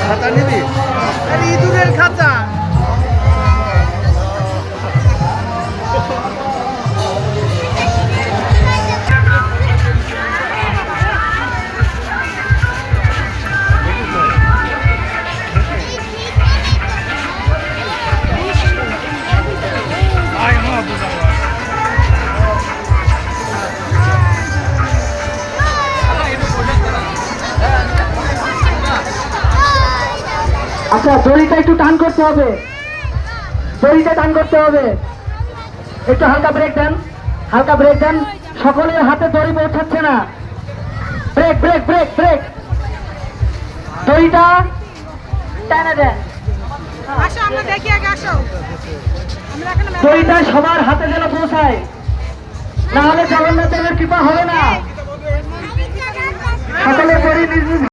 খাতা নিবি? আরে ইঁদুরের খাতা। আচ্ছা, দড়িটা একটু টান করতে হবে, দড়িটা টান করতে হবে, একটু হালকা ব্রেক দেন, হালকা ব্রেক দেন। সকলের হাতে দড়ি পৌঁছাচ্ছে না, ব্রেক ব্রেক ব্রেক ব্রেক, দড়িটা টানে দেন। দড়িটা সবার হাতে যেন পৌঁছায়, না হলে জগন্নাথ দেবের কৃপা হবে না। সকলে দড়ি নিজ নিজ